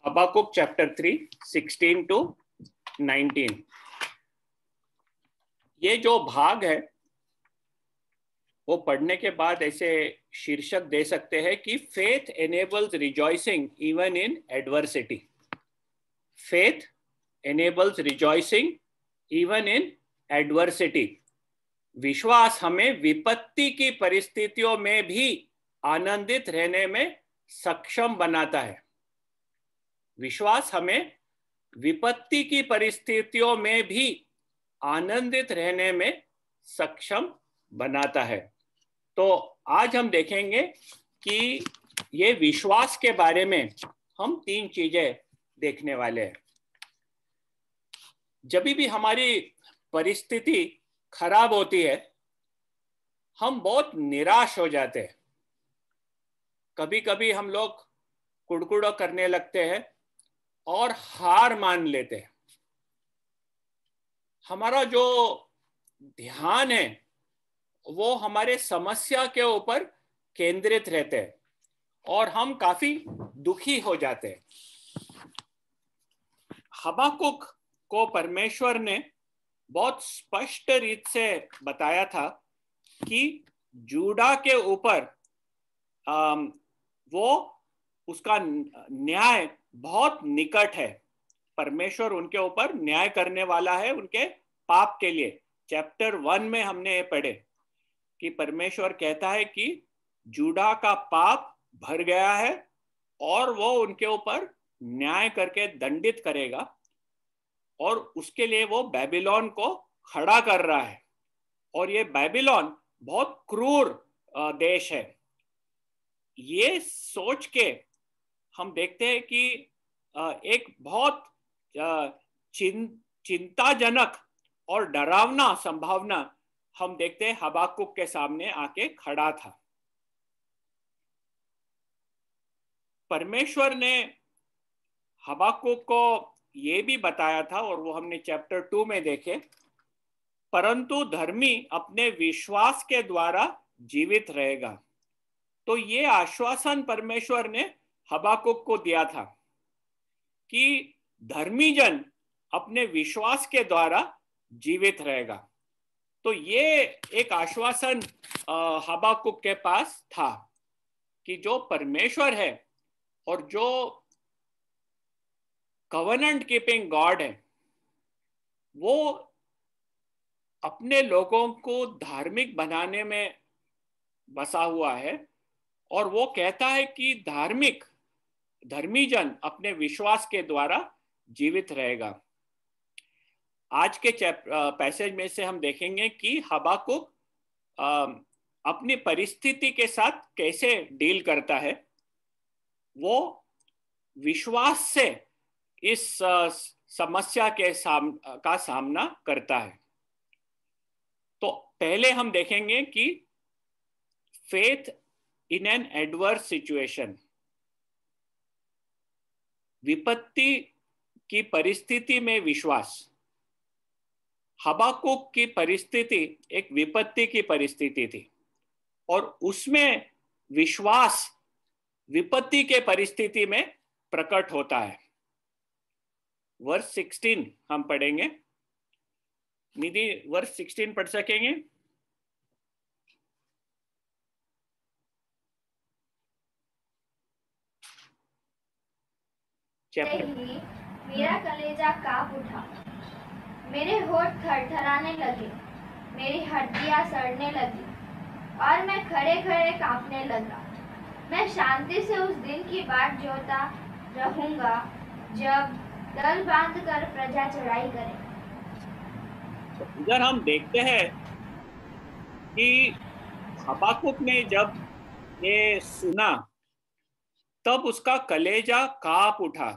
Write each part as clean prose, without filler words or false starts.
हबाकुक chapter 3 16 to 19। ये जो भाग है वो पढ़ने के बाद ऐसे शीर्षक दे सकते हैं कि faith enables rejoicing even in adversity. Faith enables rejoicing even in adversity. विश्वास हमें विपत्ति की परिस्थितियों में भी आनंदित रहने में सक्षम बनाता है। विश्वास हमें विपत्ति की परिस्थितियों में भी आनंदित रहने में सक्षम बनाता है। तो आज हम देखेंगे कि ये विश्वास के बारे में हम 3 चीजें देखने वाले हैं। जब भी हमारी परिस्थिति खराब होती है हम बहुत निराश हो जाते हैं। कभी कभी हम लोग कुड़कुड़ा करने लगते हैं और हार मान लेते हैं। हमारा जो ध्यान है वो हमारे समस्या के ऊपर केंद्रित रहते हैं और हम काफी दुखी हो जाते हैं। हबाकुक को परमेश्वर ने बहुत स्पष्ट रीत से बताया था कि जूडा के ऊपर वो उसका न्याय बहुत निकट है। परमेश्वर उनके ऊपर न्याय करने वाला है उनके पाप के लिए। चैप्टर 1 में हमने ये पढ़े कि परमेश्वर कहता है कि जूडा का पाप भर गया है और वो उनके ऊपर न्याय करके दंडित करेगा और उसके लिए वो बेबीलोन को खड़ा कर रहा है। और ये बेबीलोन बहुत क्रूर देश है। ये सोच के हम देखते हैं कि एक बहुत चिंताजनक और डरावना संभावना हम देखते हैं हबाकुक के सामने आके खड़ा था। परमेश्वर ने हबाकुक को ये भी बताया था और वो हमने चैप्टर 2 में देखे, परंतु धर्मी अपने विश्वास के द्वारा जीवित रहेगा। तो ये आश्वासन परमेश्वर ने हबाकुक को दिया था कि धर्मी जन अपने विश्वास के द्वारा जीवित रहेगा। तो ये एक आश्वासन हबाकुक के पास था कि जो परमेश्वर है और जो कवनेंट कीपिंग गॉड है वो अपने लोगों को धार्मिक बनाने में बसा हुआ है और वो कहता है कि धर्मी जन अपने विश्वास के द्वारा जीवित रहेगा। आज के पैसेज में से हम देखेंगे कि हबाकुक अपनी परिस्थिति के साथ कैसे डील करता है। वो विश्वास से इस समस्या का सामना करता है। तो पहले हम देखेंगे कि faith in an adverse situation. विपत्ति की परिस्थिति में विश्वास। हबाकुक की परिस्थिति एक विपत्ति की परिस्थिति थी और उसमें विश्वास विपत्ति के परिस्थिति में प्रकट होता है। वर्स 16 हम पढ़ेंगे। निधि वर्स 16 पढ़ सकेंगे? मेरा कलेजा कांप उठा, मेरे होठ थरथराने लगे, मेरी हड्डियां सड़ने लगी और मैं खड़े खड़े कांपने लगा। मैं शांति से उस दिन की बाट जोता रहूंगा जब दल बांधकर प्रजा चढ़ाई करे। इधर हम देखते हैं कि हबाकुक ने जब ये सुना तब उसका कलेजा कांप उठा।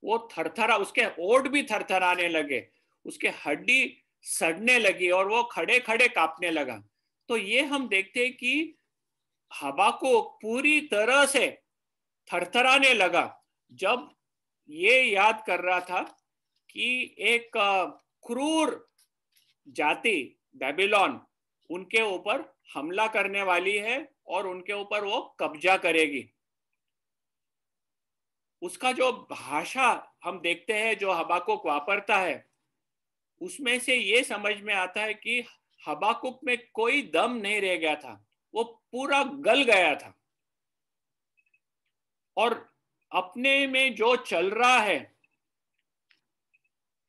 वो थरथरा, उसके ओठ भी थरथराने लगे, उसके हड्डी सड़ने लगी और वो खड़े खड़े कांपने लगा। तो ये हम देखते हैं कि हबाकुक पूरी तरह से थरथराने लगा जब ये याद कर रहा था कि एक क्रूर जाति बेबीलोन उनके ऊपर हमला करने वाली है और उनके ऊपर वो कब्जा करेगी। उसका जो भाषा हम देखते हैं जो हबाकुक वापरता है, उसमें से ये समझ में आता है कि हबाकुक में कोई दम नहीं रह गया था, वो पूरा गल गया था और अपने में जो चल रहा है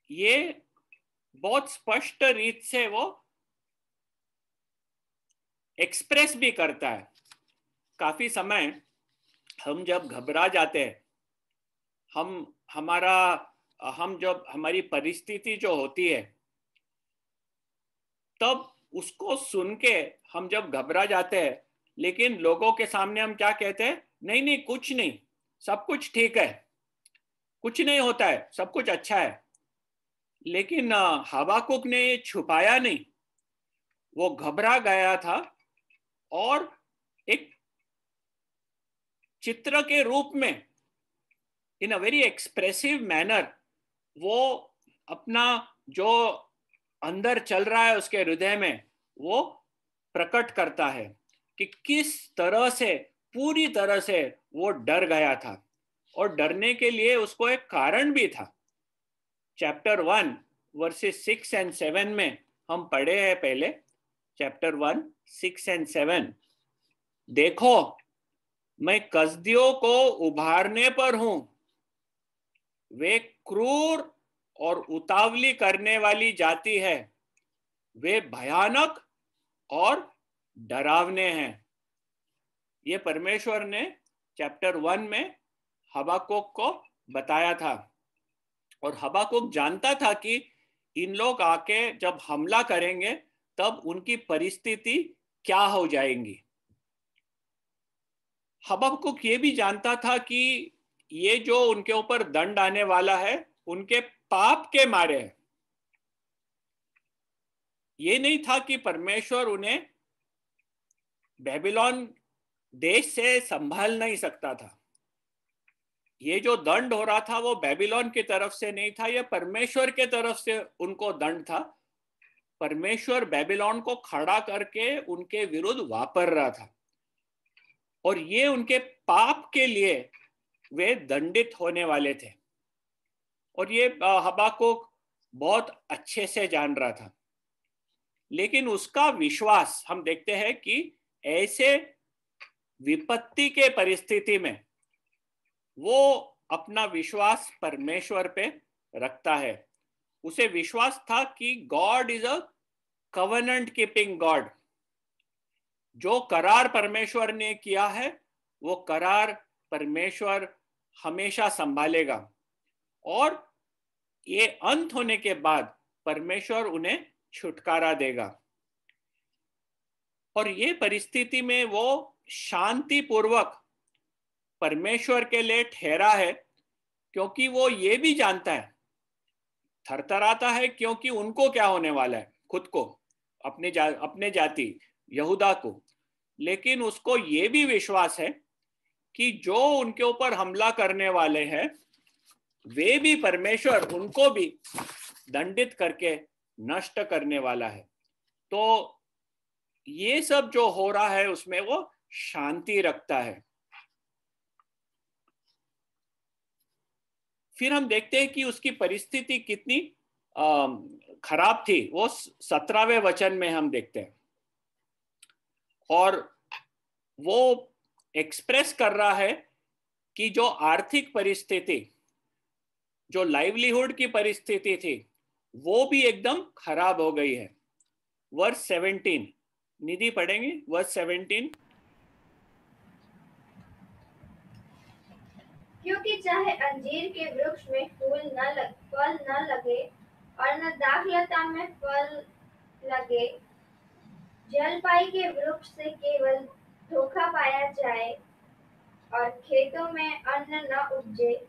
ये बहुत स्पष्ट रीत से वो एक्सप्रेस भी करता है। काफी समय हम जब घबरा जाते हैं, हम जब हमारी परिस्थिति जो होती है, तब उसको सुन के हम जब घबरा जाते हैं, लेकिन लोगों के सामने हम क्या कहते हैं, नहीं नहीं कुछ नहीं, सब कुछ ठीक है, कुछ नहीं होता है, सब कुछ अच्छा है। लेकिन हबाकुक ने ये छुपाया नहीं, वो घबरा गया था और एक चित्र के रूप में इन अ वेरी एक्सप्रेसिव मैनर वो अपना जो अंदर चल रहा है उसके हृदय में वो प्रकट करता है कि किस तरह से पूरी तरह से वो डर गया था, और डरने के लिए उसको एक कारण भी था। चैप्टर 1 वर्सेस 6 एंड 7 में हम पढ़े हैं पहले, चैप्टर 1 6 एंड 7, देखो मैं कसदियों को उभारने पर हूं, वे क्रूर और उतावली करने वाली जाति है, वे भयानक और डरावने हैं। ये परमेश्वर ने चैप्टर 1 में हबाकुक को बताया था, और हबाकुक जानता था कि इन लोग आके जब हमला करेंगे तब उनकी परिस्थिति क्या हो जाएंगी। हबाकुक ये भी जानता था कि ये जो उनके ऊपर दंड आने वाला है उनके पाप के मारे है। ये नहीं था कि परमेश्वर उन्हें बेबीलोन देश से संभाल नहीं सकता था। ये जो दंड हो रहा था वो बेबीलोन की तरफ से नहीं था, ये परमेश्वर के तरफ से उनको दंड था। परमेश्वर बेबीलोन को खड़ा करके उनके विरुद्ध वापर रहा था, और ये उनके पाप के लिए वे दंडित होने वाले थे, और ये हबाकुक बहुत अच्छे से जान रहा था। लेकिन उसका विश्वास हम देखते हैं कि ऐसे विपत्ति के परिस्थिति में वो अपना विश्वास परमेश्वर पे रखता है। उसे विश्वास था कि God is a covenant keeping God. जो करार परमेश्वर ने किया है वो करार परमेश्वर हमेशा संभालेगा, और ये अंत होने के बाद परमेश्वर उन्हें छुटकारा देगा। और ये परिस्थिति में वो शांतिपूर्वक परमेश्वर के लिए ठहरा है, क्योंकि वो ये भी जानता है, थरथराता है क्योंकि उनको क्या होने वाला है, खुद को, अपने जाति यहूदा को। लेकिन उसको ये भी विश्वास है कि जो उनके ऊपर हमला करने वाले हैं वे भी परमेश्वर उनको भी दंडित करके नष्ट करने वाला है। तो ये सब जो हो रहा है उसमें वो शांति रखता है। फिर हम देखते हैं कि उसकी परिस्थिति कितनी खराब थी, वो 17वें वचन में हम देखते हैं, और वो एक्सप्रेस कर रहा है कि जो आर्थिक परिस्थिति, जो लाइवलीहुड की परिस्थिति थी, वो भी एकदम खराब हो गई है। वर्स 17, निधि पढ़ेंगे वर्स 17। क्योंकि चाहे अंजीर के वृक्ष में फल न लगे और न दाखलता में फल लगे, जलपाई के वृक्ष से केवल धोखा पाया जाए और खेतों में अन्न न उपजे,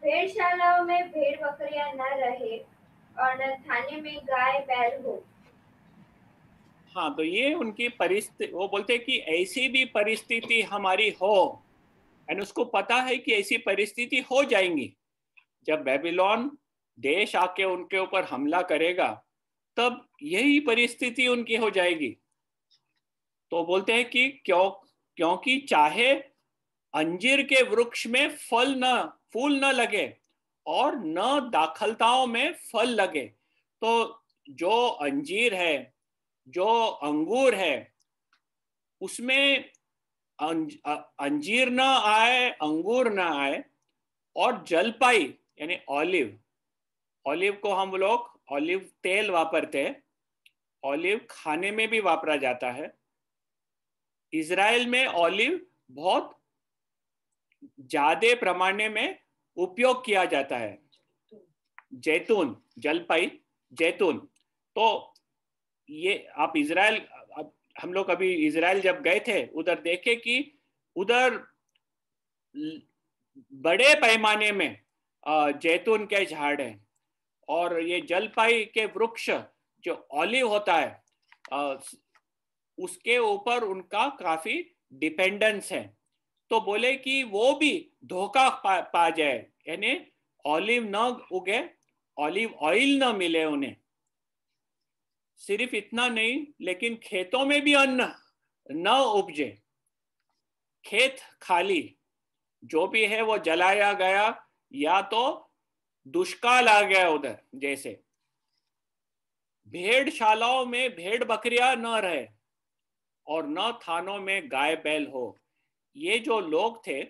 भेड़शालाओं में भेड़ बकरियां न रहे और न थाने में गाय बैल हो। हाँ, तो ये उनकी परिस्थिति, वो बोलते हैं कि ऐसी भी परिस्थिति हमारी हो, एंड उसको पता है कि ऐसी परिस्थिति हो जाएंगी। जब बेबीलोन देश आके उनके ऊपर हमला करेगा तब यही परिस्थिति उनकी हो जाएगी। तो बोलते हैं कि क्योंकि चाहे अंजीर के वृक्ष में फूल न लगे और न दाखलताओं में फल लगे, तो जो अंजीर है, जो अंगूर है, उसमें अंजीर ना आए, अंगूर ना आए, और जलपाई यानी ऑलिव, ऑलिव को हम लोग ऑलिव तेल वापरते हैं, ऑलिव खाने में भी वापरा जाता है। इजराइल में ऑलिव बहुत ज्यादा पैमाने में उपयोग किया जाता है। जैतून, जलपाई, जैतून। तो ये आप इजराइल, हम लोग अभी इजराइल जब गए थे उधर देखे कि उधर बड़े पैमाने में जैतून के झाड़ हैं, और ये जलपाई के वृक्ष जो ऑलिव होता है उसके ऊपर उनका काफी डिपेंडेंस है। तो बोले कि वो भी धोखा पा जाए, यानी ऑलिव न उगे, ऑलिव ऑयल न मिले उन्हें। सिर्फ इतना नहीं, लेकिन खेतों में भी अन्न न उपजे, खेत खाली, जो भी है वो जलाया गया, या तो दुष्काल आ गया उधर। जैसे भेड़शालाओं में भेड़ बकरियां न रहे और न थानों में गाय बैल हो। ये जो लोग थे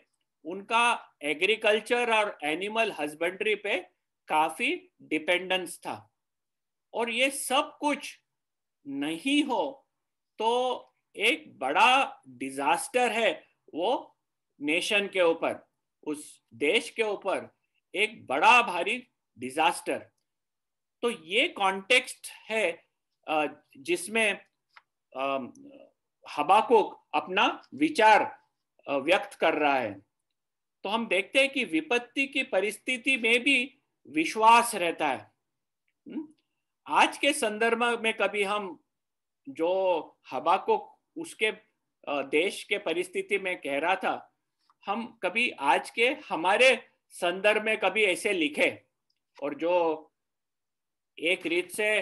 उनका एग्रीकल्चर और एनिमल हस्बेंड्री पे काफी डिपेंडेंस था, और ये सब कुछ नहीं हो तो एक बड़ा डिजास्टर है वो नेशन के ऊपर, उस देश के ऊपर एक बड़ा भारी डिजास्टर। तो ये कॉन्टेक्स्ट है जिसमें हबाकुक अपना विचार व्यक्त कर रहा है। तो हम देखते हैं कि विपत्ति की परिस्थिति में भी विश्वास रहता है। आज के संदर्भ में कभी हम जो हबाकुक उसके देश के परिस्थिति में कह रहा था, हम कभी आज के हमारे संदर्भ में कभी ऐसे लिखे, और जो एक रीत से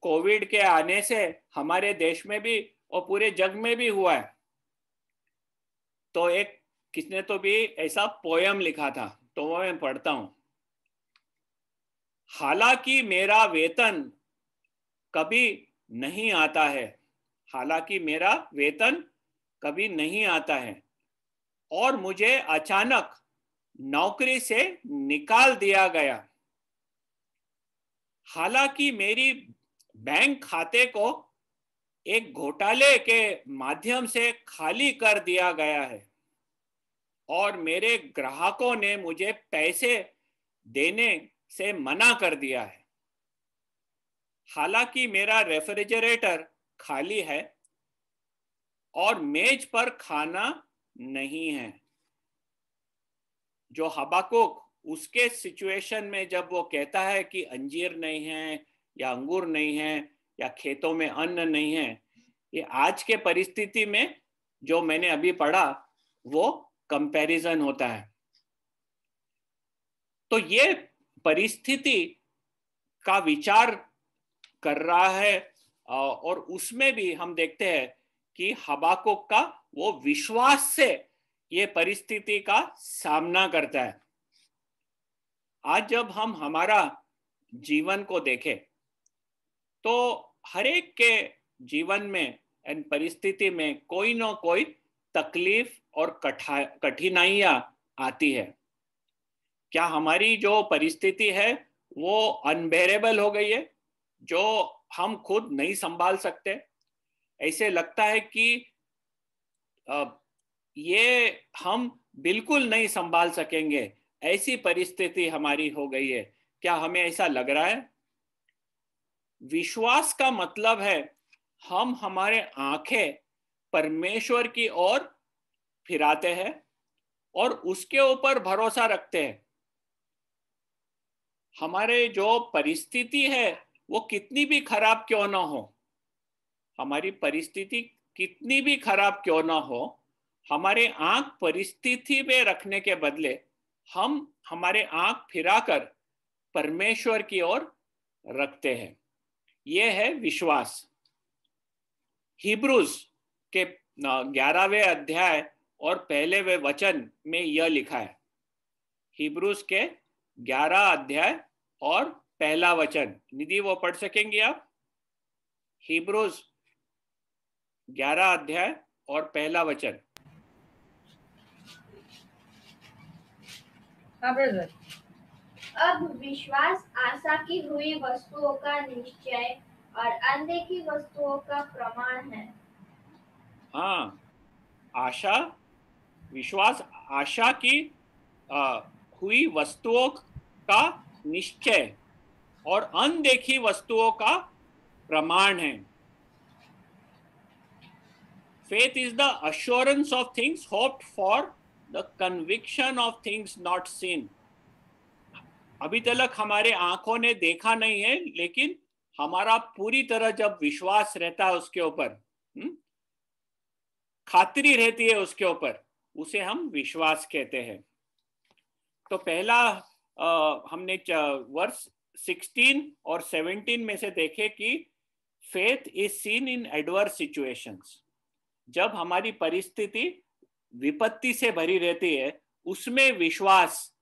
कोविड के आने से हमारे देश में भी और पूरे जग में भी हुआ है। तो एक किसने तो भी ऐसा पोयम लिखा था, तो वो मैं पढ़ता हूं। हालांकि मेरा वेतन कभी नहीं आता है, हालांकि मेरा वेतन कभी नहीं आता है, और मुझे अचानक नौकरी से निकाल दिया गया। हालांकि मेरी बैंक खाते को एक घोटाले के माध्यम से खाली कर दिया गया है, और मेरे ग्राहकों ने मुझे पैसे देने से मना कर दिया है। हालांकि मेरा रेफ्रिजरेटर खाली है और मेज पर खाना नहीं है। जो हबाकुक उसके सिचुएशन में जब वो कहता है कि अंजीर नहीं है या अंगूर नहीं है या खेतों में अन्न नहीं है, ये आज के परिस्थिति में जो मैंने अभी पढ़ा वो कंपैरिजन होता है। तो ये परिस्थिति का विचार कर रहा है, और उसमें भी हम देखते हैं कि हबाकुक का वो विश्वास से ये परिस्थिति का सामना करता है। आज जब हम हमारा जीवन को देखें तो हर एक के जीवन में इन परिस्थिति में कोई ना कोई तकलीफ और कठिनाइयां आती है। क्या हमारी जो परिस्थिति है वो अनबेरेबल हो गई है, जो हम खुद नहीं संभाल सकते? ऐसे लगता है कि ये हम बिल्कुल नहीं संभाल सकेंगे, ऐसी परिस्थिति हमारी हो गई है। क्या हमें ऐसा लग रहा है? विश्वास का मतलब है हम हमारे आंखें परमेश्वर की ओर फिराते हैं और उसके ऊपर भरोसा रखते हैं। हमारे जो परिस्थिति है वो कितनी भी खराब क्यों ना हो, हमारी परिस्थिति कितनी भी खराब क्यों ना हो, हमारे आंख परिस्थिति में रखने के बदले हम हमारे आंख फिराकर परमेश्वर की ओर रखते हैं। यह है विश्वास। हिब्रूज के 11वें अध्याय और पहले वे वचन में यह लिखा है। हिब्रूज के 11 अध्याय और पहला वचन, निधि वो पढ़ सकेंगे आप? हिब्रूज 11 अध्याय और पहला वचन। हाँ ब्रदर। अब विश्वास आशा की हुई वस्तुओं का निश्चय और अनदेखी वस्तुओं का प्रमाण है। हाँ, आशा, विश्वास आशा की हुई वस्तुओं का निश्चय और अनदेखी वस्तुओं का प्रमाण है। Faith is the assurance of things hoped for, the conviction of things not seen. अभी तक हमारे आंखों ने देखा नहीं है, लेकिन हमारा पूरी तरह जब विश्वास रहता है उसके ऊपर, खातरी रहती है उसके ऊपर, उसे हम विश्वास कहते हैं। तो पहला हमने वर्स 16 और 17 में से देखे कि faith is seen in adverse situations. जब हमारी परिस्थिति विपत्ति से भरी रहती है, उसमें विश्वास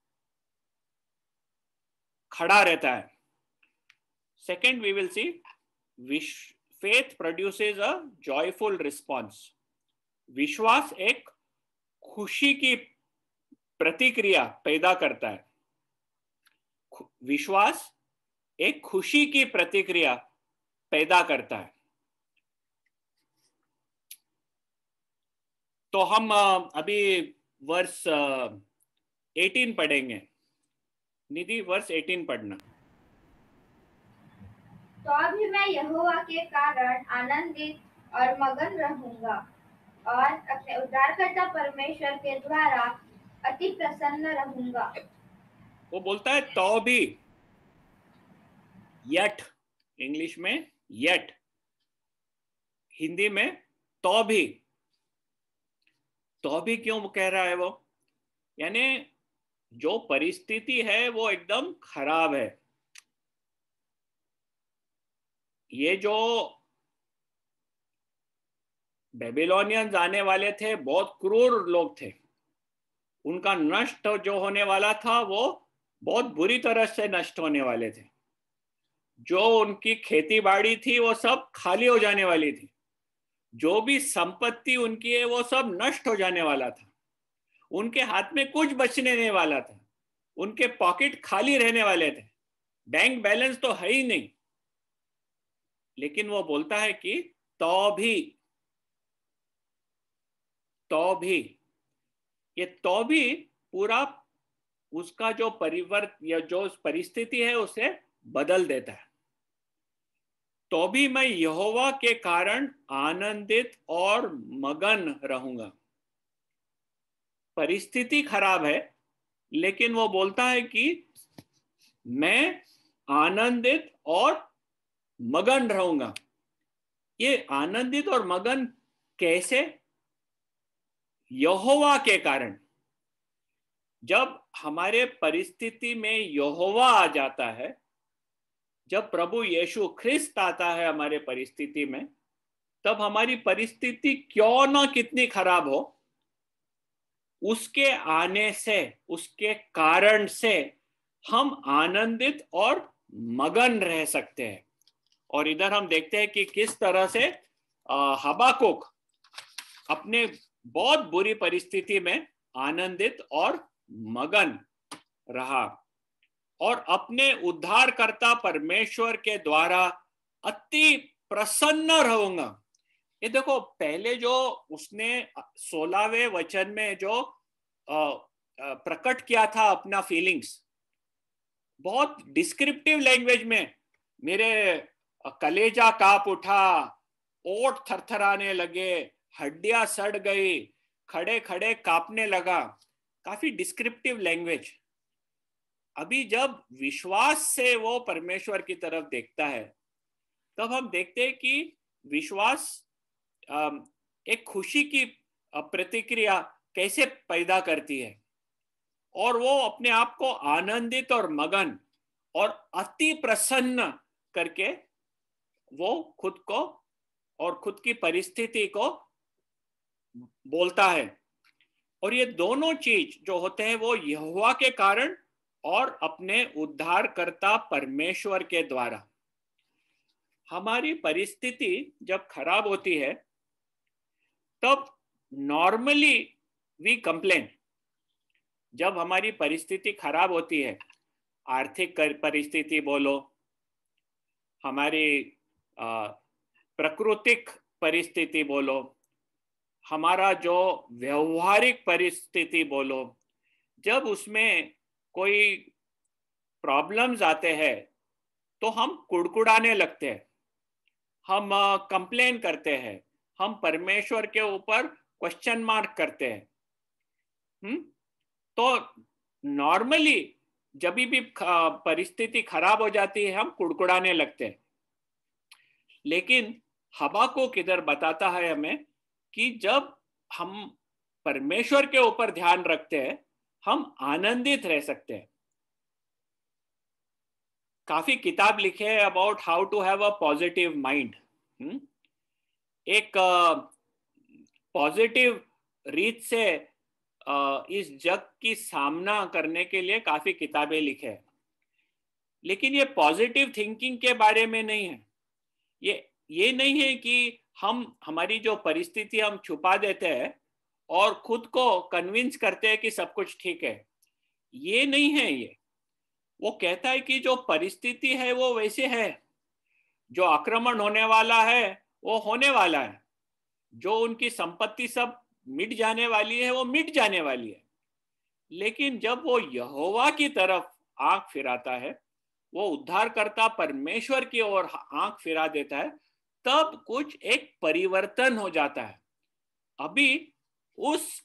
खड़ा रहता है। Second, we will see faith produces a joyful response. विश्वास एक खुशी की प्रतिक्रिया पैदा करता है। विश्वास एक खुशी की प्रतिक्रिया पैदा करता है। तो हम अभी वर्स 18 पढ़ेंगे। निधि, वर्स 18 पढ़ना। तो अभी मैं यहोवा के कारण आनंदित और मगन रहूंगा और अपने उद्धारकर्ता परमेश्वर के द्वारा अति प्रसन्न रहूंगा। वो बोलता है तो भी, yet, इंग्लिश में yet, हिंदी में तो भी। तो भी क्यों कह रहा है वो? यानी जो परिस्थिति है वो एकदम खराब है। ये जो बेबीलोनियंस आने वाले थे, बहुत क्रूर लोग थे। उनका नष्ट जो होने वाला था वो बहुत बुरी तरह से नष्ट होने वाले थे। जो उनकी खेती बाड़ी थी वो सब खाली हो जाने वाली थी। जो भी संपत्ति उनकी है वो सब नष्ट हो जाने वाला था। उनके हाथ में कुछ बचने नहीं वाला था। उनके पॉकेट खाली रहने वाले थे। बैंक बैलेंस तो है ही नहीं। लेकिन वो बोलता है कि तो भी ये तो भी पूरा उसका जो परिवर्तन या जो परिस्थिति है उसे बदल देता है। तो भी मैं यहोवा के कारण आनंदित और मगन रहूंगा। परिस्थिति खराब है, लेकिन वो बोलता है कि मैं आनंदित और मगन रहूंगा। ये आनंदित और मगन कैसे? यहोवा के कारण। जब हमारे परिस्थिति में यहोवा आ जाता है, जब प्रभु यीशु ख्रिस्त आता है हमारे परिस्थिति में, तब हमारी परिस्थिति क्यों ना कितनी खराब हो, उसके आने से, उसके कारण से हम आनंदित और मगन रह सकते हैं। और इधर हम देखते हैं कि किस तरह से हबाकुक अपने बहुत बुरी परिस्थिति में आनंदित और मगन रहा और अपने उद्धारकर्ता परमेश्वर के द्वारा अति प्रसन्न रहूंगा। ये देखो, पहले जो उसने 16वें वचन में जो प्रकट किया था अपना फीलिंग्स, बहुत डिस्क्रिप्टिव लैंग्वेज में, मेरे कलेजा कांप उठा, ओठ थरथराने लगे, हड्डियां सड़ गई, खड़े खड़े कांपने लगा, काफी डिस्क्रिप्टिव लैंग्वेज। अभी जब विश्वास से वो परमेश्वर की तरफ देखता है, तब हम देखते हैं कि विश्वास एक खुशी की प्रतिक्रिया कैसे पैदा करती है, और वो अपने आप को आनंदित और मगन और अति प्रसन्न करके वो खुद को और खुद की परिस्थिति को बोलता है। और ये दोनों चीज जो होते हैं वो यहोवा के कारण और अपने उद्धारकर्ता परमेश्वर के द्वारा। हमारी परिस्थिति जब खराब होती है तब नॉर्मली वी कंप्लेन। जब हमारी परिस्थिति खराब होती है, आर्थिक परिस्थिति बोलो, हमारी प्राकृतिक परिस्थिति बोलो, हमारा जो व्यवहारिक परिस्थिति बोलो, जब उसमें कोई प्रॉब्लम्स आते हैं तो हम कुड़कुड़ाने लगते हैं, हम कंप्लेन करते हैं, हम परमेश्वर के ऊपर क्वेश्चन मार्क करते हैं। तो नॉर्मली जब भी परिस्थिति खराब हो जाती है हम कुड़कुड़ाने लगते हैं। लेकिन हबाकुक इधर बताता है हमें कि जब हम परमेश्वर के ऊपर ध्यान रखते हैं हम आनंदित रह सकते हैं। काफी किताब लिखे हैं about how to have a positive mind. एक पॉजिटिव रीत से इस जग की सामना करने के लिए काफी किताबें लिखे हैं, लेकिन ये पॉजिटिव थिंकिंग के बारे में नहीं है। ये नहीं है कि हम हमारी जो परिस्थिति हम छुपा देते हैं और खुद को कन्विंस करते हैं कि सब कुछ ठीक है, ये नहीं है। ये वो कहता है कि जो परिस्थिति है वो वैसे है, जो आक्रमण होने वाला है वो होने वाला है, जो उनकी संपत्ति सब मिट जाने वाली है वो मिट जाने वाली है। लेकिन जब वो यहोवा की तरफ आंख फिराता है, वो उद्धारकर्ता परमेश्वर की ओर आंख फिरा देता है, तब कुछ एक परिवर्तन हो जाता है। अभी उस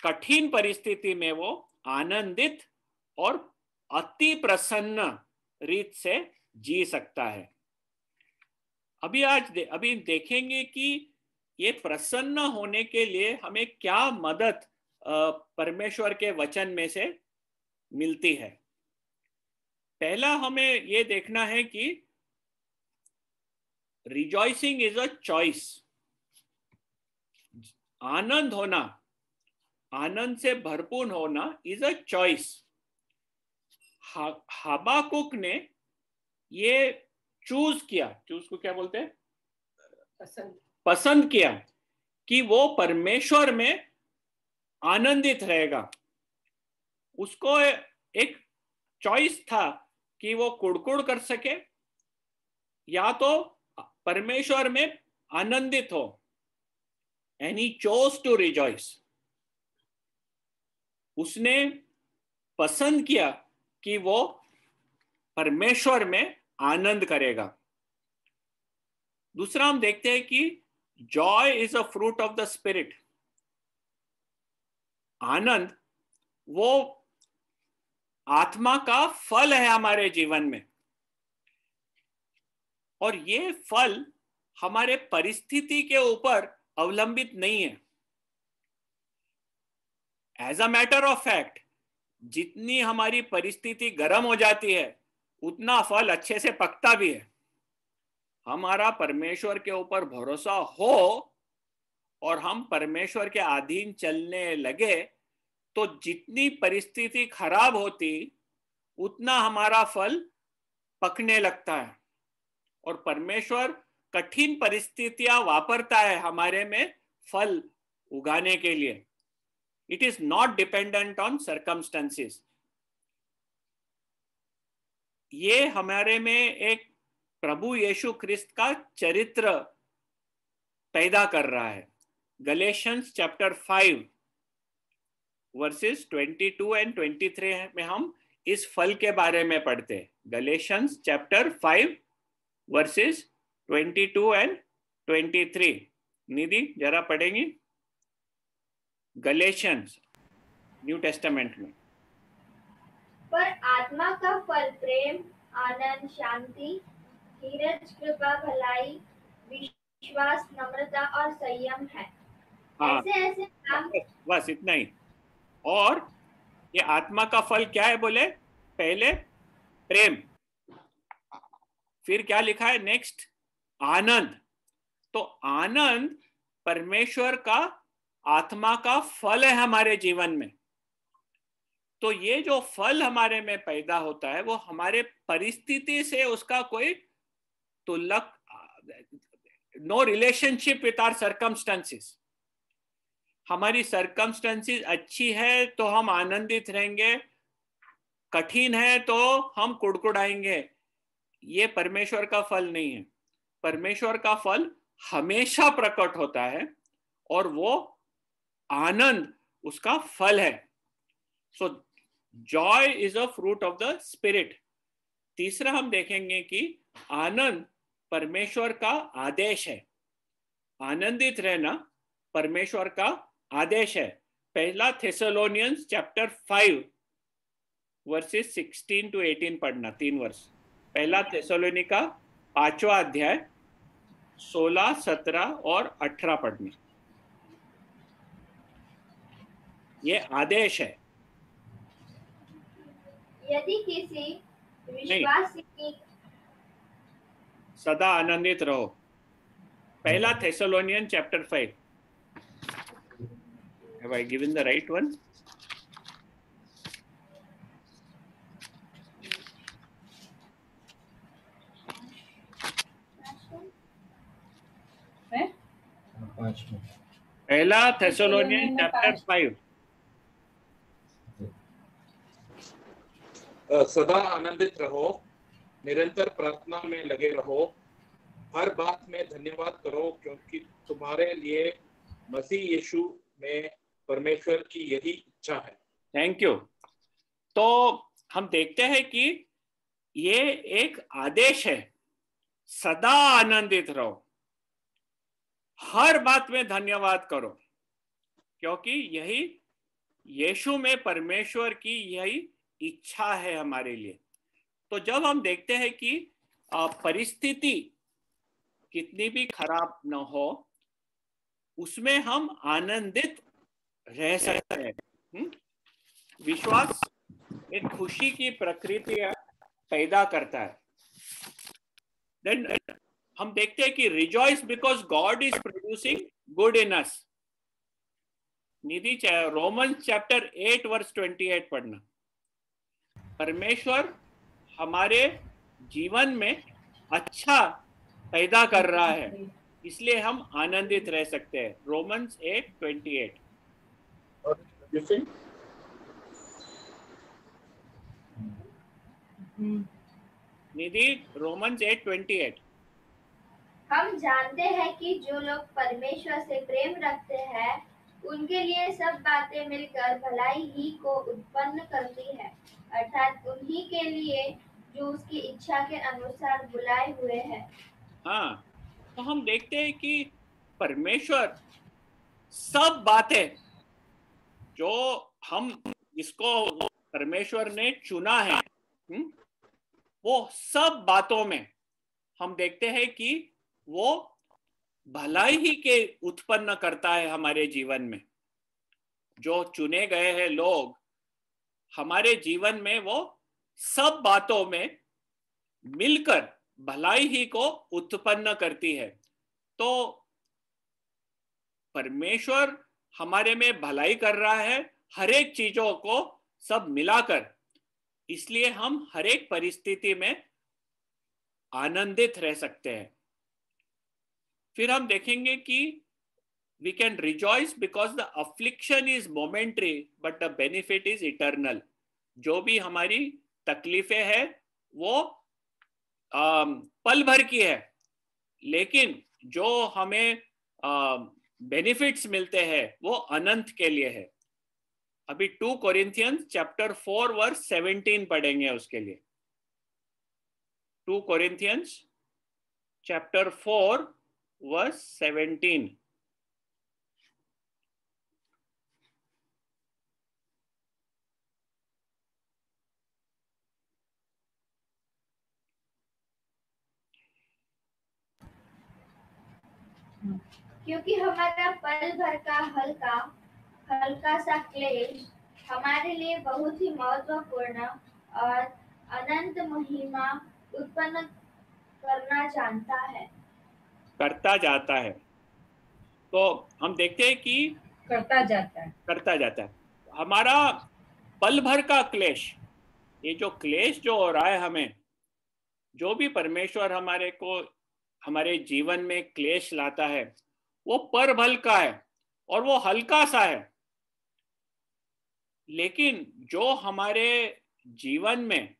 कठिन परिस्थिति में वो आनंदित और अति प्रसन्न रीत से जी सकता है। अभी देखेंगे कि ये प्रसन्न होने के लिए हमें क्या मदद परमेश्वर के वचन में से मिलती है। पहला हमें ये देखना है कि रिजॉइसिंग इज अ चॉइस। आनंद होना, आनंद से भरपूर होना इज अ चॉइस। हबाकुक ने ये चूज को क्या बोलते हैं, पसंद किया कि वो परमेश्वर में आनंदित रहेगा। उसको एक चॉइस था कि वो कुड़कुड़ कर सके या तो परमेश्वर में आनंदित हो। And he chose to rejoice. उसने पसंद किया कि वो परमेश्वर में आनंद करेगा। दूसरा हम देखते हैं कि joy is a fruit of the spirit. आनंद वो आत्मा का फल है हमारे जीवन में, और ये फल हमारे परिस्थिति के ऊपर अवलंबित नहीं है। As a matter of fact, जितनी हमारी परिस्थिति गर्म हो जाती है उतना फल अच्छे से पकता भी है। हमारा परमेश्वर के ऊपर भरोसा हो और हम परमेश्वर के अधीन चलने लगे तो जितनी परिस्थिति खराब होती उतना हमारा फल पकने लगता है। और परमेश्वर कठिन परिस्थितियां वापरता है हमारे में फल उगाने के लिए। It is not dependent on circumstances. ये हमारे में एक प्रभु यीशु ख्रिस्त का चरित्र पैदा कर रहा है। गलेशियंस चैप्टर 5 वर्सेस 22 एंड 23 में हम इस फल के बारे में पढ़ते हैं। Galatians chapter 5 versus 22 and 23। निधि जरा पढ़ेंगी गलेशियंस न्यू टेस्टामेंट में। पर आत्मा का फल प्रेम, आनंद, शांति, धीरज, कृपा, भलाई, विश्वास, नम्रता और संयम है। हाँ, ऐसे काम। बस इतना ही। और ये आत्मा का फल क्या है बोले? पहले प्रेम, फिर क्या लिखा है नेक्स्ट? आनंद। तो आनंद परमेश्वर का आत्मा का फल है हमारे जीवन में। तो ये जो फल हमारे में पैदा होता है वो हमारे परिस्थिति से उसका कोई तुलक, no relationship with our circumstances. हमारी सर्कमस्टेंसेस अच्छी है तो हम आनंदित रहेंगे, कठिन है तो हम कुड़कुड़ाएंगे। ये परमेश्वर का फल नहीं है। परमेश्वर का फल हमेशा प्रकट होता है और वो आनंद उसका फल है। So joy is a fruit of the spirit. तीसरा हम देखेंगे कि आनंद परमेश्वर का आदेश है। आनंदित रहना परमेश्वर का आदेश है। पहला थेसलोनियंस चैप्टर 5 वर्सेस 16 to 18 पढ़ना, 3 वर्ष। पहला थेसलोनिका 5वां अध्याय 16, 17 और 18 पढ़ना। ये आदेश है। यदि किसी विश्वासी की सदा आनंदित रहो। पहला Thessalonian chapter 5। Have I given the right one? पहला थेसलोनियन चैप्टर 5। सदा आनंदित रहो, निरंतर प्रार्थना में लगे रहो, हर बात में धन्यवाद करो, क्योंकि तुम्हारे लिए मसीह यीशु में परमेश्वर की यही इच्छा है। Thank you. तो हम देखते हैं कि ये एक आदेश है, सदा आनंदित रहो, हर बात में धन्यवाद करो, क्योंकि यही यीशु में परमेश्वर की यही इच्छा है हमारे लिए। तो जब हम देखते हैं कि परिस्थिति कितनी भी खराब न हो, उसमें हम आनंदित रह सकते हैं। विश्वास एक खुशी की प्रकृति पैदा करता है। देन हम देखते हैं कि rejoice because God is producing good in us. Nidhi Romans chapter 8 verse 28 पढ़ना। परमेश्वर हमारे जीवन में अच्छा पैदा कर रहा है, इसलिए हम आनंदित रह सकते हैं। रोमन्स 8:28। निधि रोमन्स 8:28। हम जानते हैं कि जो लोग परमेश्वर से प्रेम रखते हैं उनके लिए सब बातें मिलकर भलाई ही को उत्पन्न करती है, अर्थात उन्हीं के लिए जो उसकी इच्छा के अनुसार बुलाए हुए हैं। हाँ, तो हम देखते हैं कि परमेश्वर सब बातें जो हम जिसको परमेश्वर ने चुना है, वो सब बातों में हम देखते हैं कि वो भलाई ही के उत्पन्न करता है हमारे जीवन में। जो चुने गए हैं लोग हमारे जीवन में, वो सब बातों में मिलकर भलाई ही को उत्पन्न करती है। तो परमेश्वर हमारे में भलाई कर रहा है, हर एक चीजों को सब मिलाकर, इसलिए हम हर एक परिस्थिति में आनंदित रह सकते हैं। फिर हम देखेंगे कि we can rejoice because the affliction is momentary but the benefit is eternal। जो भी हमारी तकलीफें है वो पल भर की है, लेकिन जो हमें बेनिफिट्स मिलते हैं वो अनंत के लिए है। अभी 2 कोरिन्थियंस चैप्टर 4 वर्स 17 पढ़ेंगे उसके लिए। 2 कोरिन्थियंस चैप्टर 4 वर्स 17। क्योंकि हमारा पल भर का हल्का सा क्लेश हमारे लिए बहुत ही महत्वपूर्ण और अनंत महिमा उत्पन्न करता जाता है। तो हम देखते हैं कि करता जाता है, करता जाता है। हमारा पल भर का क्लेश, ये जो क्लेश जो हो रहा है, हमें जो भी परमेश्वर हमारे को हमारे जीवन में क्लेश लाता है, वो पर भल का है और वो हल्का सा है। लेकिन जो हमारे जीवन में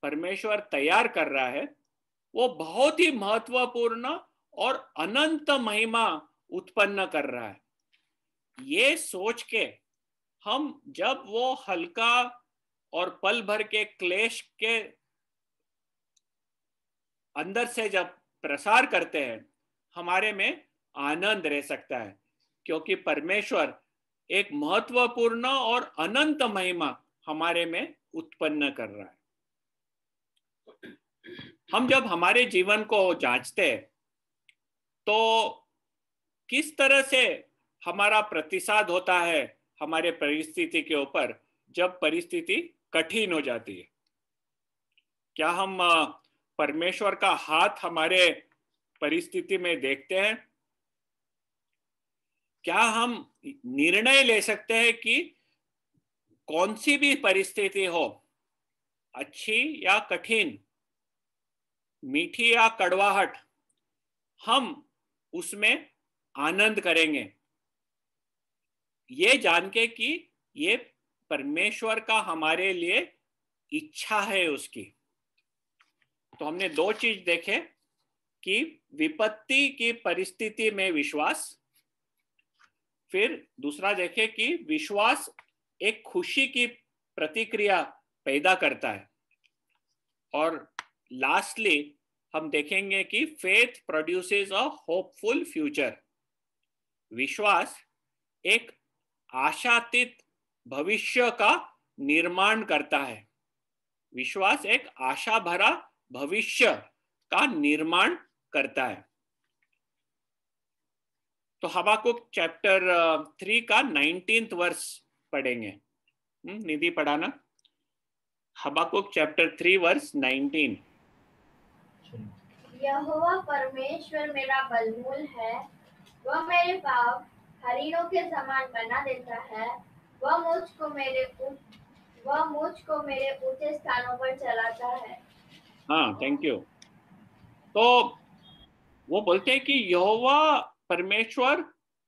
परमेश्वर तैयार कर रहा है, वो बहुत ही महत्वपूर्ण और अनंत महिमा उत्पन्न कर रहा है। ये सोच के हम जब वो हल्का और पल भर के क्लेश के अंदर से जब प्रसार करते हैं, हमारे में आनंद रह सकता है, क्योंकि परमेश्वर एक महत्वपूर्ण और अनंत महिमा हमारे में उत्पन्न कर रहा है। हम जब हमारे जीवन को जांचते हैं, तो किस तरह से हमारा प्रतिसाद होता है हमारे परिस्थिति के ऊपर जब परिस्थिति कठिन हो जाती है? क्या हम परमेश्वर का हाथ हमारे परिस्थिति में देखते हैं? क्या हम निर्णय ले सकते हैं कि कौन सी भी परिस्थिति हो, अच्छी या कठिन, मीठी या कड़वाहट, हम उसमें आनंद करेंगे, ये जान के कि ये परमेश्वर का हमारे लिए इच्छा है उसकी। तो हमने दो चीज देखे कि विपत्ति की परिस्थिति में विश्वास, फिर दूसरा देखे कि विश्वास एक खुशी की प्रतिक्रिया पैदा करता है, और लास्टली हम देखेंगे कि फेथ प्रोड्यूसेस अ होपफुल फ्यूचर। विश्वास एक आशातीत भविष्य का निर्माण करता है। विश्वास एक आशा भरा भविष्य का निर्माण करता है। तो हबाकुक चैप्टर 3 का 19th वर्स पढ़ेंगे। निधि पढ़ाना, हबाकुक चैप्टर 3 वर्स 19। यहोवा परमेश्वर मेरा बलमूल है, वह मेरे पाँव हरिणों के समान बना देता है, वह मुझको मेरे ऊंचे स्थानों पर चलाता है। हाँ, थैंक यू। तो वो बोलते हैं कि यहोवा परमेश्वर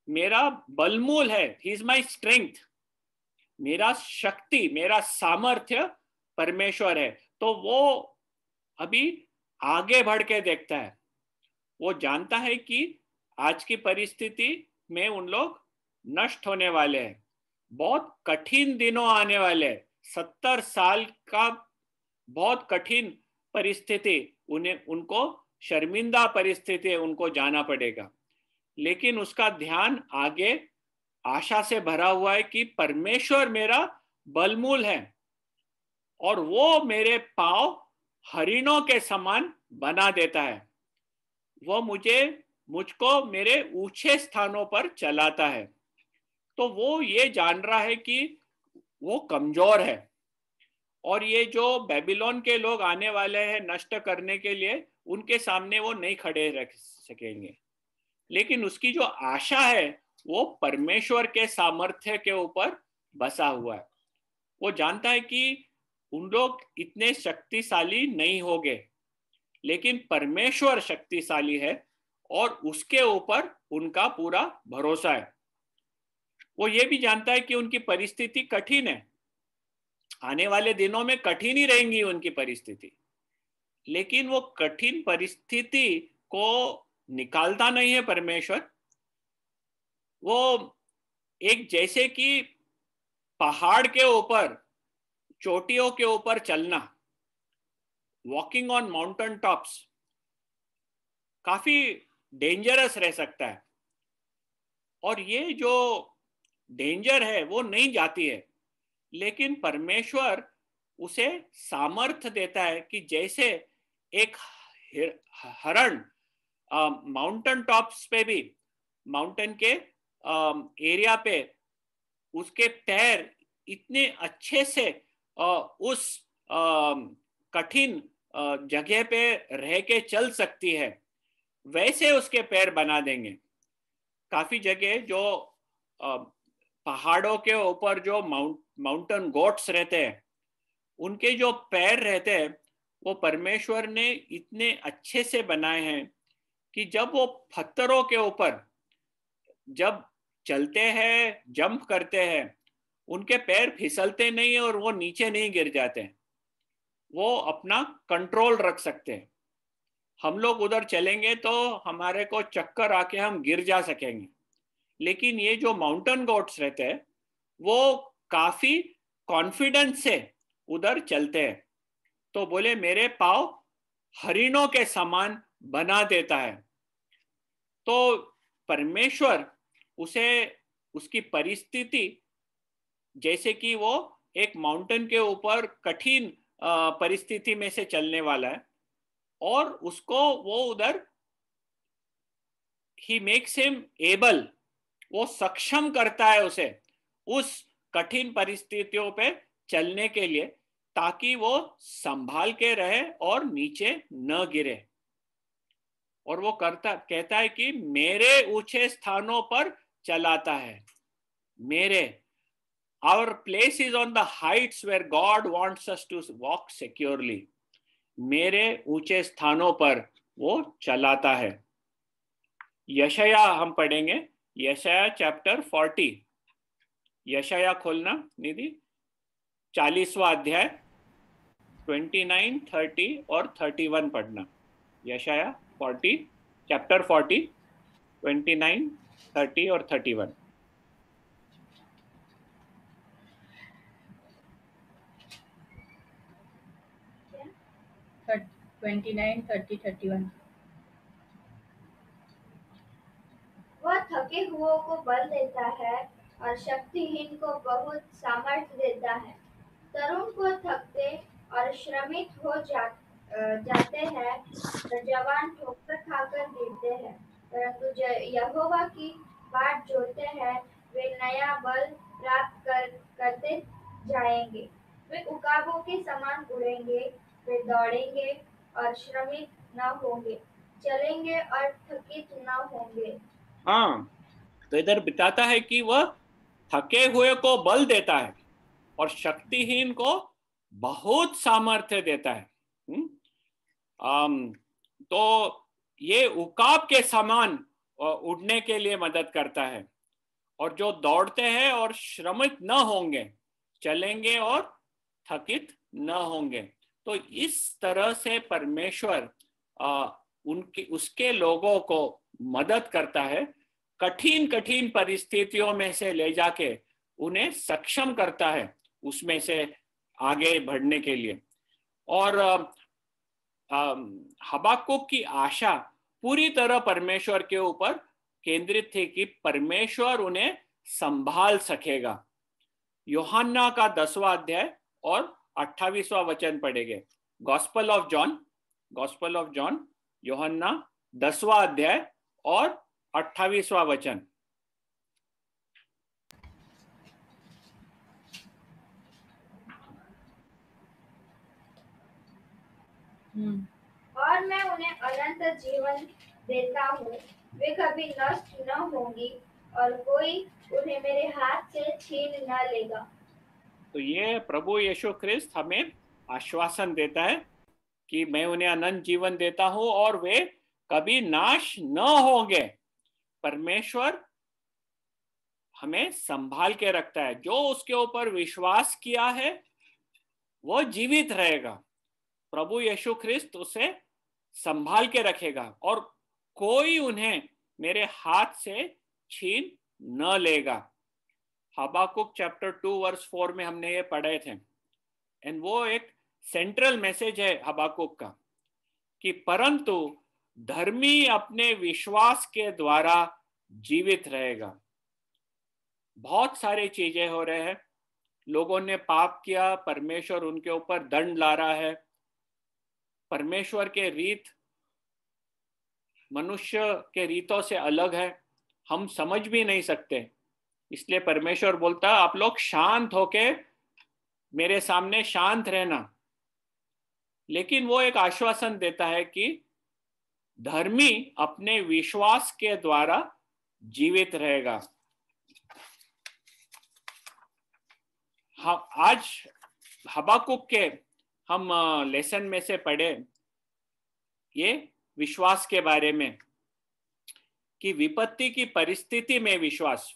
मेरा बलमूल है, ही इज माई स्ट्रेंथ, मेरा शक्ति, मेरा सामर्थ्य परमेश्वर है। तो वो अभी आगे बढ़ के देखता है, वो जानता है कि आज की परिस्थिति में उन लोग नष्ट होने वाले हैं, बहुत कठिन दिनों आने वाले हैं, 70 साल का बहुत कठिन परिस्थिति, उनको शर्मिंदा परिस्थिति उनको जाना पड़ेगा। लेकिन उसका ध्यान आगे आशा से भरा हुआ है कि परमेश्वर मेरा बलमूल है और वो मेरे पाँव हरिणों के समान बना देता है, वह मुझको मेरे ऊंचे स्थानों पर चलाता है। तो वो ये जान रहा है कि वो कमजोर है, और ये जो बेबीलोन के लोग आने वाले हैं नष्ट करने के लिए, उनके सामने वो नहीं खड़े रख सकेंगे। लेकिन उसकी जो आशा है वो परमेश्वर के सामर्थ्य के ऊपर बसा हुआ है। वो जानता है कि उन लोग इतने शक्तिशाली नहीं होंगे, लेकिन परमेश्वर शक्तिशाली है और उसके ऊपर उनका पूरा भरोसा है। वो ये भी जानता है कि उनकी परिस्थिति कठिन है, आने वाले दिनों में कठिन ही रहेंगी उनकी परिस्थिति, लेकिन वो कठिन परिस्थिति को निकालता नहीं है परमेश्वर। वो एक जैसे कि पहाड़ के ऊपर, चोटियों के ऊपर चलना, वॉकिंग ऑन माउंटेन टॉप्स, काफी डेंजरस रह सकता है, और ये जो डेंजर है वो नहीं जाती है, लेकिन परमेश्वर उसे सामर्थ्य देता है कि जैसे एक हरण माउंटेन टॉप्स पे भी, माउंटेन के एरिया पे उसके पैर इतने अच्छे से उस कठिन जगह पे रह के चल सकती है, वैसे उसके पैर बना देंगे। काफी जगह जो पहाड़ों के ऊपर जो माउंटेन गोट्स रहते हैं, उनके जो पैर रहते हैं वो परमेश्वर ने इतने अच्छे से बनाए हैं कि जब वो पत्थरों के ऊपर जब चलते हैं, जंप करते हैं, उनके पैर फिसलते नहीं और वो नीचे नहीं गिर जाते, वो अपना कंट्रोल रख सकते हैं। हम लोग उधर चलेंगे तो हमारे को चक्कर आके हम गिर जा सकेंगे, लेकिन ये जो माउंटेन गोट्स रहते हैं वो काफी कॉन्फिडेंस से उधर चलते हैं। तो बोले मेरे पाँव हरिणों के समान बना देता है। तो परमेश्वर उसे उसकी परिस्थिति, जैसे कि वो एक माउंटेन के ऊपर कठिन परिस्थिति में से चलने वाला है, और उसको वो उधर ही मेक्स हिम एबल, वो सक्षम करता है उसे उस कठिन परिस्थितियों पे चलने के लिए, ताकि वो संभाल के रहे और नीचे न गिरे। और वो कहता है कि मेरे ऊंचे स्थानों पर चलाता है। मेरे, our place is on the heights where God wants us to walk securely. मेरे ऊंचे स्थानों पर वो चलाता है। यशाया हम पढ़ेंगे, यशाया चैप्टर 40। यशाया खोलना निधि, 40वां अध्याय 29, 30 और 31 पढ़ना। यशाया 40, चैप्टर 40, 29, 30 और 31। 29, 30, 31। वह थके हुओं को बल देता है और शक्तिहीन को बहुत सामर्थ्य देता है। तरुण को थकते और श्रमित हो जाते हैं, जवान ठोकर खाकर गिरते हैं, परंतु यहोवा की बाट जोहते हैं वे नया बल प्राप्त करते जाएंगे। वे उकाबों के समान उड़ेंगे, वे दौड़ेंगे और श्रमित न होंगे, चलेंगे और थकित न होंगे। हाँ, तो इधर बताता है कि वह थके हुए को बल देता है और शक्तिहीन को बहुत सामर्थ्य देता है। तो ये उकाब के समान उड़ने के लिए मदद करता है, और जो दौड़ते हैं और श्रमित न होंगे, चलेंगे और थकित न होंगे। तो इस तरह से परमेश्वर उसके लोगों को मदद करता है, कठिन कठिन परिस्थितियों में से ले जाके उन्हें सक्षम करता है उसमें से आगे बढ़ने के लिए। और हबाकुक की आशा पूरी तरह परमेश्वर के ऊपर केंद्रित थी कि परमेश्वर उन्हें संभाल सकेगा। यूहन्ना का 10वां अध्याय और 28वां वचन पढ़ेंगे। गॉस्पेल ऑफ जॉन यूहन्ना 10वां अध्याय और 28वां वचन। और मैं उन्हें अनंत जीवन देता हूँ, वे कभी नष्ट न होंगी और कोई उन्हें मेरे हाथ से छीन न लेगा। तो ये प्रभु यीशु ख्रिस्त हमें आश्वासन देता है कि मैं उन्हें अनंत जीवन देता हूँ और वे कभी नाश न होंगे। परमेश्वर हमें संभाल के रखता है। जो उसके ऊपर विश्वास किया है वो जीवित रहेगा। प्रभु यीशु ख्रिस्त उसे संभाल के रखेगा और कोई उन्हें मेरे हाथ से छीन न लेगा। हबाकुक चैप्टर 2 वर्स 4 में हमने ये पढ़े थे, एंड वो एक सेंट्रल मैसेज है हबाकुक का कि परंतु धर्मी अपने विश्वास के द्वारा जीवित रहेगा। बहुत सारी चीजें हो रहे हैं, लोगों ने पाप किया, परमेश्वर उनके ऊपर दंड ला रहा है। परमेश्वर के रीत मनुष्य के रीतों से अलग है, हम समझ भी नहीं सकते। इसलिए परमेश्वर बोलता है आप लोग शांत होके मेरे सामने शांत रहना। लेकिन वो एक आश्वासन देता है कि धर्मी अपने विश्वास के द्वारा जीवित रहेगा। हाँ, आज हबाकुक के हम लेसन में से पढ़े ये विश्वास के बारे में कि विपत्ति की परिस्थिति में विश्वास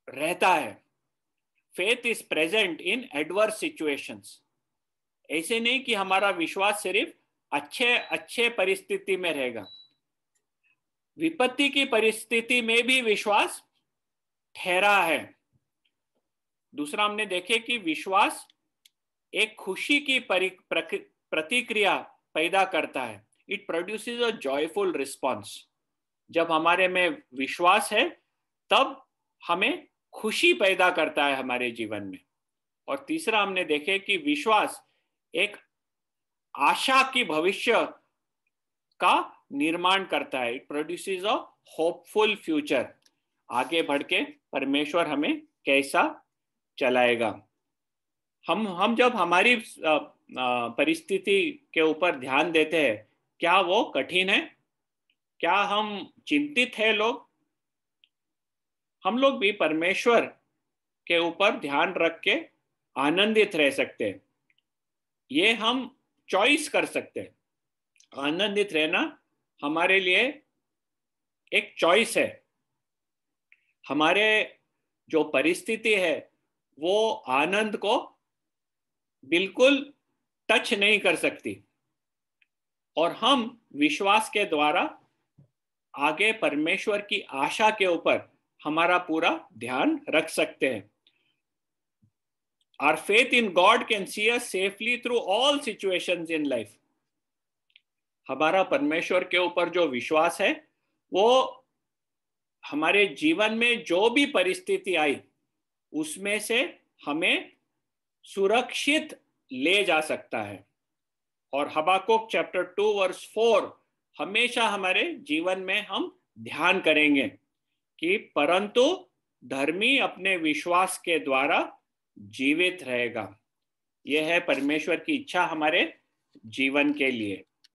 रहता है। Faith is present in adverse situations. ऐसे नहीं कि हमारा विश्वास सिर्फ अच्छे परिस्थिति में रहेगा, विपत्ति की परिस्थिति में भी विश्वास ठहरा है। दूसरा हमने देखे कि विश्वास एक खुशी की प्रतिक्रिया पैदा करता है। It produces a joyful response. जब हमारे में विश्वास है तब हमें खुशी पैदा करता है हमारे जीवन में। और तीसरा हमने देखे कि विश्वास एक आशा की भविष्य का निर्माण करता है। It produces a hopeful future. आगे बढ़ के परमेश्वर हमें कैसा चलाएगा। हम जब हमारी परिस्थिति के ऊपर ध्यान देते हैं, क्या वो कठिन है? क्या हम चिंतित हैं लोग? हम लोग भी परमेश्वर के ऊपर ध्यान रख के आनंदित रह सकते हैं। ये हम चॉइस कर सकते हैं। आनंदित रहना हमारे लिए एक चॉइस है। हमारे जो परिस्थिति है वो आनंद को बिल्कुल टच नहीं कर सकती, और हम विश्वास के द्वारा आगे परमेश्वर की आशा के ऊपर हमारा पूरा ध्यान रख सकते हैं। Our faith in God can see us safely through all situations in life. हमारा परमेश्वर के ऊपर जो विश्वास है वो हमारे जीवन में जो भी परिस्थिति आई उसमें से हमें सुरक्षित ले जा सकता है। और हबाकुक चैप्टर 2 वर्स 4 हमेशा हमारे जीवन में हम ध्यान करेंगे कि परंतु धर्मी अपने विश्वास के द्वारा जीवित रहेगा। यह है परमेश्वर की इच्छा हमारे जीवन के लिए।